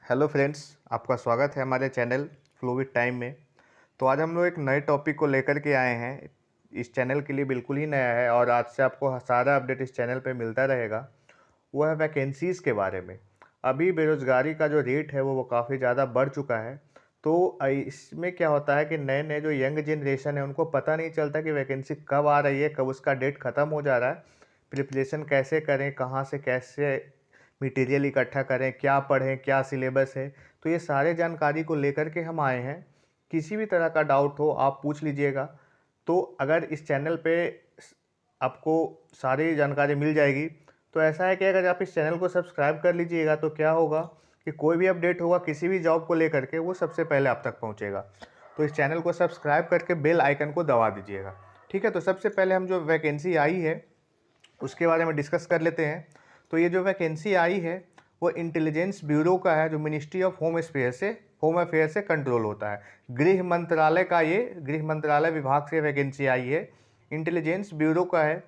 Hello friends, आपका स्वागत है हमारे चैनल फ्लो विद टाइम में। तो आज हम लोग एक नए टॉपिक को लेकर के आए हैं। इस चैनल के लिए बिल्कुल ही नया है और आज से आपको सारा अपडेट इस चैनल पे मिलता रहेगा। वो है वैकेंसीज़ के बारे में। अभी बेरोज़गारी का जो रेट है वो काफ़ी ज़्यादा बढ़ चुका है। तो इसमें क्या होता है कि नए नए जो यंग जनरेशन है उनको पता नहीं चलता कि वैकेंसी कब आ रही है, कब उसका डेट ख़त्म हो जा रहा है। प्रिपरेशन कैसे करें, कहाँ से कैसे मटेरियल इकट्ठा करें, क्या पढ़ें, क्या सिलेबस है। तो ये सारे जानकारी को लेकर के हम आए हैं। किसी भी तरह का डाउट हो आप पूछ लीजिएगा। तो अगर इस चैनल पे आपको सारी जानकारी मिल जाएगी। तो ऐसा है कि अगर आप इस चैनल को सब्सक्राइब कर लीजिएगा तो क्या होगा कि कोई भी अपडेट होगा किसी भी जॉब को लेकर के वो सबसे पहले आप तक पहुंचेगा। तो इस चैनल को सब्सक्राइब करके बेल आइकन को दबा दीजिएगा। ठीक है, तो सबसे पहले हम जो वैकेंसी आई है उसके बारे में डिस्कस कर लेते हैं। तो ये जो वैकेंसी आई है वो इंटेलिजेंस ब्यूरो का है, जो मिनिस्ट्री ऑफ होम अफेयर से कंट्रोल होता है। गृह मंत्रालय का, ये गृह मंत्रालय विभाग से वैकेंसी आई है, इंटेलिजेंस ब्यूरो का है।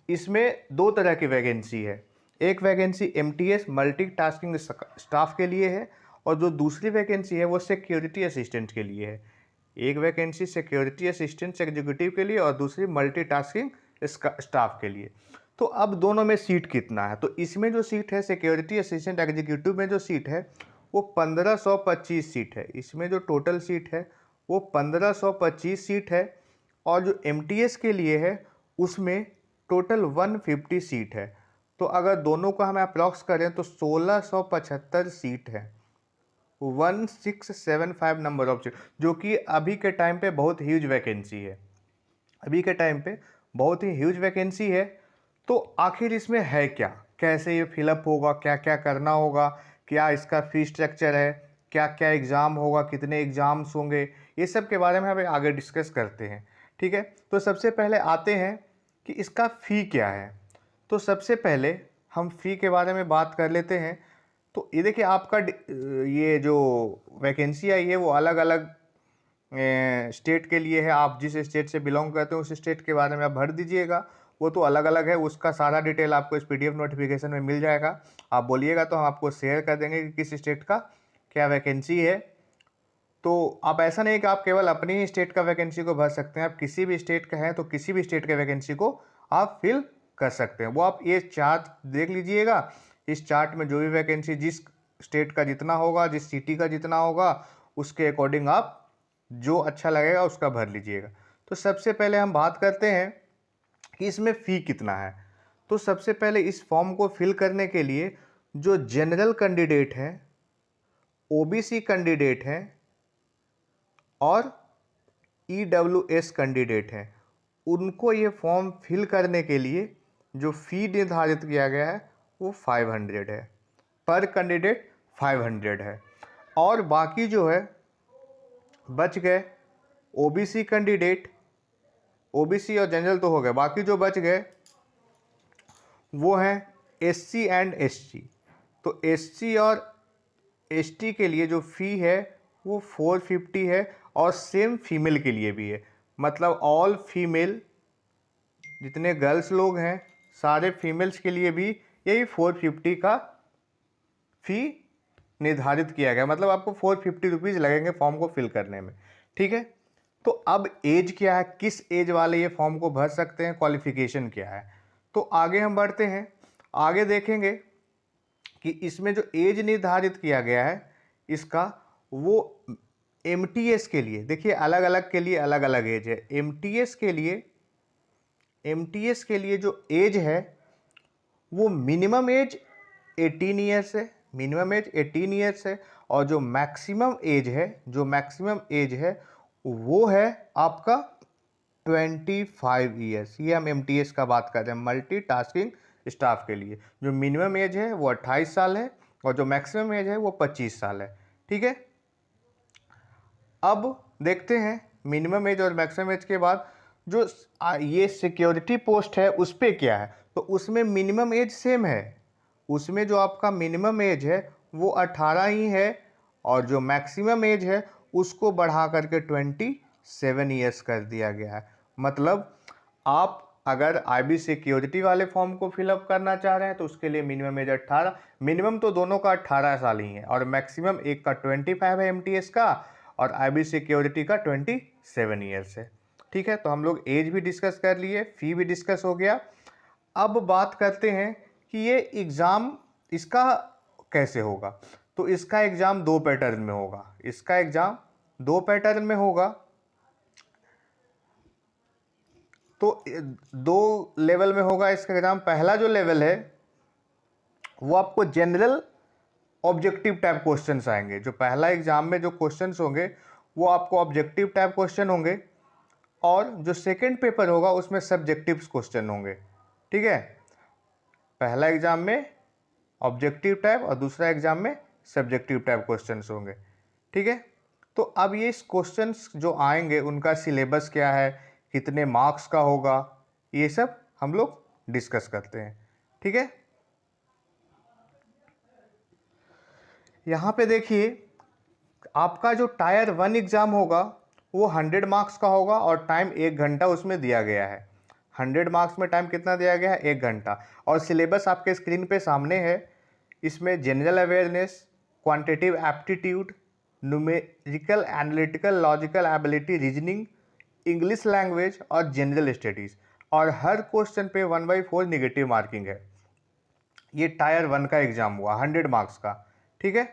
इसमें दो तरह की वैकेंसी है। एक वैकेंसी एमटीएस मल्टीटास्किंग स्टाफ के लिए है और जो दूसरी वैकेंसी है वो सिक्योरिटी असिस्टेंट के लिए है। एक वैकेंसी सिक्योरिटी असिस्टेंट एग्जीक्यूटिव के लिए और दूसरी मल्टीटास्किंग स्टाफ के लिए। तो अब दोनों में सीट कितना है? तो इसमें जो सीट है सिक्योरिटी असिस्टेंट एग्जीक्यूटिव में जो सीट है वो 1525 सीट है। इसमें जो टोटल सीट है वो 1525 सीट है और जो एमटीएस के लिए है उसमें टोटल 150 सीट है। तो अगर दोनों का हम अप्रॉक्स करें तो 1675 सीट है, 1675 नंबर ऑफ सीट, जो कि अभी के टाइम पे बहुत ह्यूज वैकेंसी है। अभी के टाइम पे बहुत ही ह्यूज वैकेंसी है। तो आखिर इसमें है क्या, कैसे ये फिलअप होगा, क्या क्या करना होगा, क्या इसका फी स्ट्रक्चर है, क्या क्या एग्ज़ाम होगा, कितने एग्ज़ाम्स होंगे, ये सब के बारे में हम आगे डिस्कस करते हैं। ठीक है, तो सबसे पहले आते हैं कि इसका फ़ी क्या है। तो सबसे पहले हम फ़ी के बारे में बात कर लेते हैं। तो ये देखिए, आपका ये जो वैकेंसी आई है वो अलग अलग स्टेट के लिए है। आप जिस स्टेट से बिलोंग करते हो उस स्टेट के बारे में आप भर दीजिएगा। वो तो अलग अलग है, उसका सारा डिटेल आपको इस पीडीएफ नोटिफिकेशन में मिल जाएगा। आप बोलिएगा तो हम आपको शेयर कर देंगे कि किस स्टेट का क्या वैकेंसी है। तो आप ऐसा नहीं कि आप केवल अपनी ही स्टेट का वैकेंसी को भर सकते हैं, आप किसी भी स्टेट का है तो किसी भी स्टेट के वैकेंसी को आप फिल कर सकते हैं। वो आप ये चार्ट देख लीजिएगा। इस चार्ट में जो भी वैकेंसी जिस स्टेट का जितना होगा, जिस सिटी का जितना होगा, उसके अकॉर्डिंग आप जो अच्छा लगेगा उसका भर लीजिएगा। तो सबसे पहले हम बात करते हैं कि इसमें फ़ी कितना है। तो सबसे पहले इस फॉर्म को फिल करने के लिए जो जनरल कैंडिडेट हैं, ओबीसी कैंडिडेट हैं और ईडब्ल्यूएस कैंडिडेट हैं, उनको ये फॉर्म फिल करने के लिए जो फ़ी निर्धारित किया गया है वो 500 है, पर कैंडिडेट 500 है। और बाकी जो है बच गए ओबीसी कैंडिडेट, ओबीसी और जनरल तो हो गए, बाकी जो बच गए वो हैं एससी एंड एसटी। तो एससी और एसटी के लिए जो फ़ी है वो 450 है और सेम फीमेल के लिए भी है। मतलब ऑल फीमेल, जितने गर्ल्स लोग हैं सारे फीमेल्स के लिए भी यही 450 का फ़ी निर्धारित किया गया। मतलब आपको 450 रुपीज़ लगेंगे फॉर्म को फिल करने में। ठीक है, तो अब एज क्या है, किस एज वाले ये फॉर्म को भर सकते हैं, क्वालिफिकेशन क्या है। तो आगे हम बढ़ते हैं, आगे देखेंगे कि इसमें जो एज निर्धारित किया गया है इसका, वो एमटीएस के लिए देखिए अलग अलग के लिए अलग अलग एज है। एमटीएस के लिए जो एज है वो मिनिमम एज 18 ईयर्स है, मिनिमम एज 18 ईयर्स है। और जो मैक्सिमम एज है वो है आपका 25 ईयर्स। ये हम एमटीएस का बात कर रहे हैं, मल्टीटास्किंग स्टाफ के लिए। जो मिनिमम एज है वो 28 साल है और जो मैक्सिमम एज है वो 25 साल है। ठीक है, अब देखते हैं मिनिमम एज और मैक्सिमम एज के बाद जो ये सिक्योरिटी पोस्ट है उस पर क्या है। तो उसमें मिनिमम एज सेम है, उसमें जो आपका मिनिमम एज है वो 18 ही है और जो मैक्सिमम एज है उसको बढ़ा करके 27 ईयर्स कर दिया गया है। मतलब आप अगर IB सिक्योरिटी वाले फॉर्म को फिलअप करना चाह रहे हैं तो उसके लिए मिनिमम एज 18, मिनिमम तो दोनों का 18 साल ही है, और मैक्सिमम एक का 25 है MTS का, और IB सिक्योरिटी का 27 ईयर्स है। ठीक है, तो हम लोग एज भी डिस्कस कर लिए, फी भी डिस्कस हो गया। अब बात करते हैं कि ये एग्ज़ाम इसका कैसे होगा। तो इसका एग्ज़ाम 2 पैटर्न में होगा, इसका एग्ज़ाम 2 पैटर्न में होगा। तो 2 लेवल में होगा इसका एग्ज़ाम। पहला जो लेवल है वो आपको जनरल ऑब्जेक्टिव टाइप क्वेश्चंस आएंगे। जो पहला एग्ज़ाम में जो क्वेश्चंस होंगे वो आपको ऑब्जेक्टिव टाइप क्वेश्चन होंगे, और जो सेकंड पेपर होगा उसमें सब्जेक्टिव क्वेश्चन होंगे। ठीक है, पहला एग्ज़ाम में ऑब्जेक्टिव टाइप और दूसरा एग्ज़ाम में सब्जेक्टिव टाइप क्वेश्चंस होंगे। ठीक है, तो अब ये क्वेश्चंस जो आएंगे उनका सिलेबस क्या है, कितने मार्क्स का होगा, ये सब हम लोग डिस्कस करते हैं। ठीक है, यहाँ पे देखिए आपका जो टायर 1 एग्ज़ाम होगा वो 100 मार्क्स का होगा, और टाइम 1 घंटा उसमें दिया गया है। 100 मार्क्स में टाइम कितना दिया गया है, 1 घंटा। और सिलेबस आपके स्क्रीन पे सामने है। इसमें general awareness, quantitative aptitude, numerical analytical logical ability, reasoning, English language और जनरल स्टडीज़, और हर क्वेश्चन पे 1/4 निगेटिव मार्किंग है। ये टायर 1 का एग्ज़ाम हुआ 100 मार्क्स का। ठीक है,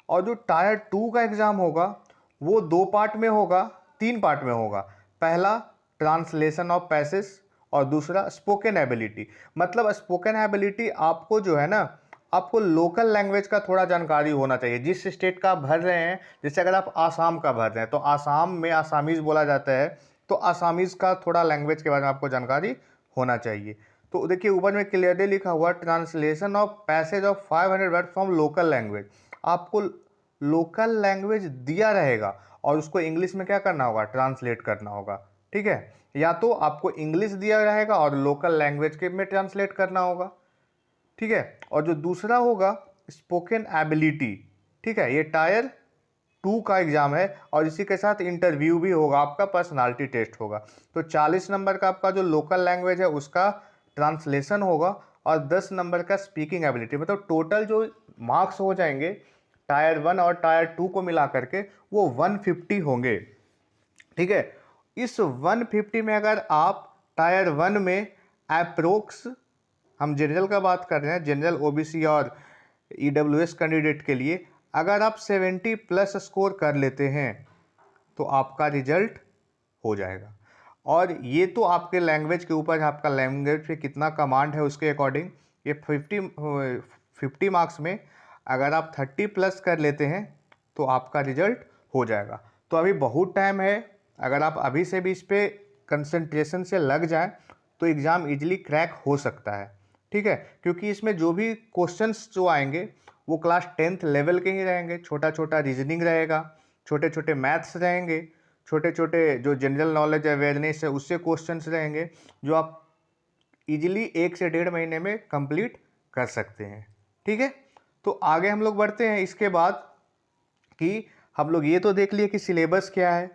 और जो टायर 2 का एग्ज़ाम होगा वो 2 पार्ट में होगा, 3 पार्ट में होगा। पहला ट्रांसलेशन ऑफ पैसेज, और दूसरा स्पोकन एबिलिटी। मतलब स्पोकन एबिलिटी आपको जो है ना, आपको लोकल लैंग्वेज का थोड़ा जानकारी होना चाहिए। जिस स्टेट का आप भर रहे हैं, जैसे अगर आप आसाम का भर रहे हैं तो आसाम में आसामीज़ बोला जाता है, तो आसामीज़ का थोड़ा लैंग्वेज के बारे में आपको जानकारी होना चाहिए। तो देखिए ऊपर में क्लियरली लिखा हुआ translation of passage of 500 word from local language. आपको लोकल लैंग्वेज दिया रहेगा और उसको इंग्लिश में क्या करना होगा, ट्रांसलेट करना होगा। ठीक है, या तो आपको इंग्लिश दिया रहेगा और लोकल लैंग्वेज के में ट्रांसलेट करना होगा। ठीक है, और जो दूसरा होगा स्पोकन एबिलिटी। ठीक है, ये टायर 2 का एग्ज़ाम है, और इसी के साथ इंटरव्यू भी होगा, आपका पर्सनालिटी टेस्ट होगा। तो 40 नंबर का आपका जो लोकल लैंग्वेज है उसका ट्रांसलेशन होगा, और 10 नंबर का स्पीकिंग एबिलिटी। मतलब टोटल जो मार्क्स हो जाएंगे टायर 1 और टायर 2 को मिला करके वो 150 होंगे। ठीक है, इस 150 में अगर आप टायर 1 में अप्रोक्स, हम जनरल का बात कर रहे हैं, जनरल OBC और EWS कैंडिडेट के लिए, अगर आप 70 प्लस स्कोर कर लेते हैं तो आपका रिजल्ट हो जाएगा। और ये तो आपके लैंग्वेज के ऊपर है, आपका लैंग्वेज पे कितना कमांड है उसके अकॉर्डिंग। ये 50 मार्क्स में अगर आप 30 प्लस कर लेते हैं तो आपका रिजल्ट हो जाएगा। तो अभी बहुत टाइम है, अगर आप अभी से भी इस पर कंसंट्रेशन से लग जाएं तो एग्ज़ाम इजीली क्रैक हो सकता है। ठीक है, क्योंकि इसमें जो भी क्वेश्चंस जो आएंगे वो क्लास 10th लेवल के ही रहेंगे। छोटा छोटा रीजनिंग रहेगा, छोटे छोटे मैथ्स रहेंगे, छोटे छोटे जो जनरल नॉलेज अवेयरनेस है उससे क्वेश्चंस रहेंगे, जो आप इजीली 1 से 1.5 महीने में कंप्लीट कर सकते हैं। ठीक है, तो आगे हम लोग बढ़ते हैं। इसके बाद कि हम लोग ये तो देख लिए कि सिलेबस क्या है,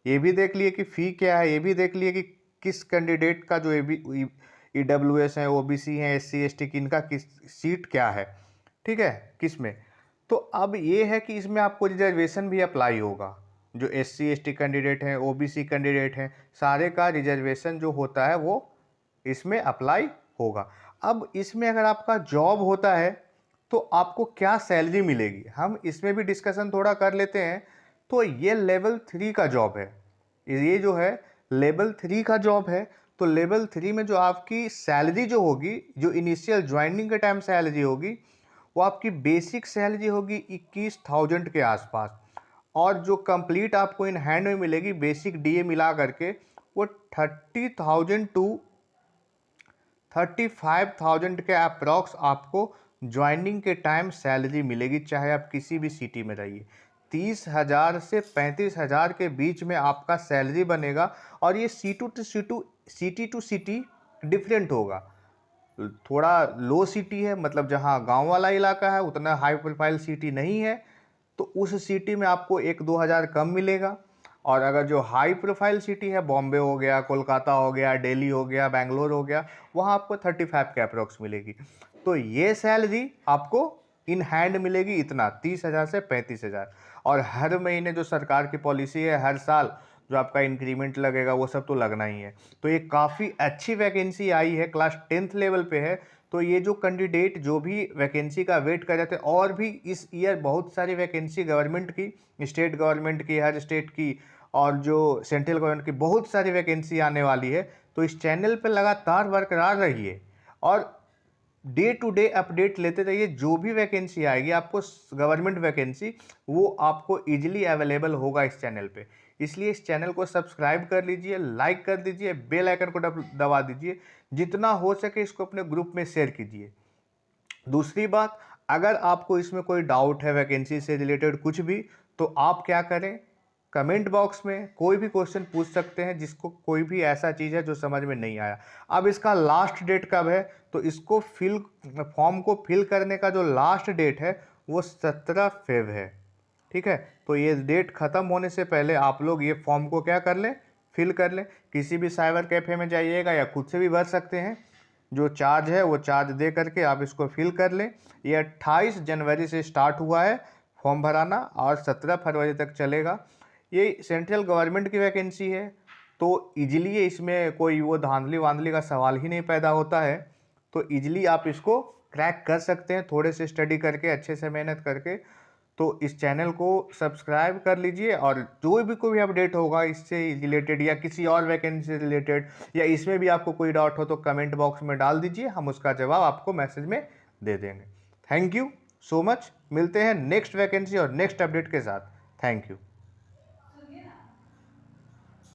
ये भी देख लिए कि फ़ी क्या है, ये भी देख लिए कि किस कैंडिडेट का जो EWS है, OBC हैं, SC ST की इनका किस सीट क्या है। ठीक है, किस में। तो अब ये है कि इसमें आपको रिजर्वेशन भी अप्लाई होगा। जो SC ST कैंडिडेट हैं, OBC कैंडिडेट हैं, सारे का रिजर्वेशन जो होता है वो इसमें अप्लाई होगा। अब इसमें अगर आपका जॉब होता है तो आपको क्या सैलरी मिलेगी, हम इसमें भी डिस्कशन थोड़ा कर लेते हैं। तो ये लेवल 3 का जॉब है, ये जो है लेवल 3 का जॉब है। तो लेवल 3 में जो आपकी सैलरी जो होगी, जो इनिशियल ज्वाइनिंग के टाइम सैलरी होगी, वो आपकी बेसिक सैलरी होगी 21,000 के आसपास, और जो कंप्लीट आपको इन हैंड में मिलेगी बेसिक DA मिला करके वो 30,000 टू 35,000 के अप्रॉक्स आपको ज्वाइनिंग के टाइम सैलरी मिलेगी, चाहे आप किसी भी सिटी में रहिए। 30,000 से 35,000 के बीच में आपका सैलरी बनेगा। और ये सिटी टू सिटी डिफरेंट होगा। थोड़ा लो सिटी है, मतलब जहाँ गांव वाला इलाका है, उतना हाई प्रोफाइल सिटी नहीं है, तो उस सिटी में आपको 1-2 हज़ार कम मिलेगा। और अगर जो हाई प्रोफाइल सिटी है, बॉम्बे हो गया, कोलकाता हो गया, दिल्ली हो गया, बैंगलोर हो गया, वहाँ आपको 35 के अप्रोक्स मिलेगी। तो ये सैलरी आपको इन हैंड मिलेगी इतना 30,000 से 35,000। और हर महीने जो सरकार की पॉलिसी है, हर साल जो आपका इंक्रीमेंट लगेगा वो सब तो लगना ही है। तो ये काफ़ी अच्छी वैकेंसी आई है, क्लास 10th लेवल पे है। तो ये जो कैंडिडेट जो भी वैकेंसी का वेट कर रहे थे, और भी इस ईयर बहुत सारी वैकेंसी गवर्नमेंट की, स्टेट गवर्नमेंट की, हर स्टेट की, और जो सेंट्रल गवर्नमेंट की बहुत सारी वैकेंसी आने वाली है। तो इस चैनल पर लगातार बरकरार रहिए और डे टू डे अपडेट लेते रहिए। जो भी वैकेंसी आएगी आपको, गवर्नमेंट वैकेंसी, वो आपको इजीली अवेलेबल होगा इस चैनल पे। इसलिए इस चैनल को सब्सक्राइब कर लीजिए, लाइक कर दीजिए, बेल आइकन को दबा दीजिए, जितना हो सके इसको अपने ग्रुप में शेयर कीजिए। दूसरी बात, अगर आपको इसमें कोई डाउट है वैकेंसी से रिलेटेड कुछ भी, तो आप क्या करें, कमेंट बॉक्स में कोई भी क्वेश्चन पूछ सकते हैं, जिसको कोई भी ऐसा चीज़ है जो समझ में नहीं आया। अब इसका लास्ट डेट कब है, तो इसको फॉर्म को फिल करने का जो लास्ट डेट है वो 17 फेब है। ठीक है, तो ये डेट ख़त्म होने से पहले आप लोग ये फॉर्म को क्या कर लें, फिल कर लें। किसी भी साइबर कैफ़े में जाइएगा या खुद से भी भर सकते हैं। जो चार्ज है वो चार्ज दे करके आप इसको फिल कर लें। ये 28 जनवरी से स्टार्ट हुआ है फॉर्म भराना और 17 फरवरी तक चलेगा। ये सेंट्रल गवर्नमेंट की वैकेंसी है, तो इजीली इसमें कोई वो धांधली वांधली का सवाल ही नहीं पैदा होता है। तो इजीली आप इसको क्रैक कर सकते हैं, थोड़े से स्टडी करके, अच्छे से मेहनत करके। तो इस चैनल को सब्सक्राइब कर लीजिए, और जो भी कोई अपडेट होगा इससे रिलेटेड या किसी और वैकेंसी से रिलेटेड, या इसमें भी आपको कोई डाउट हो तो कमेंट बॉक्स में डाल दीजिए, हम उसका जवाब आपको मैसेज में दे देंगे। Thank you so much. मिलते हैं नेक्स्ट वैकेंसी और नेक्स्ट अपडेट के साथ। Thank you.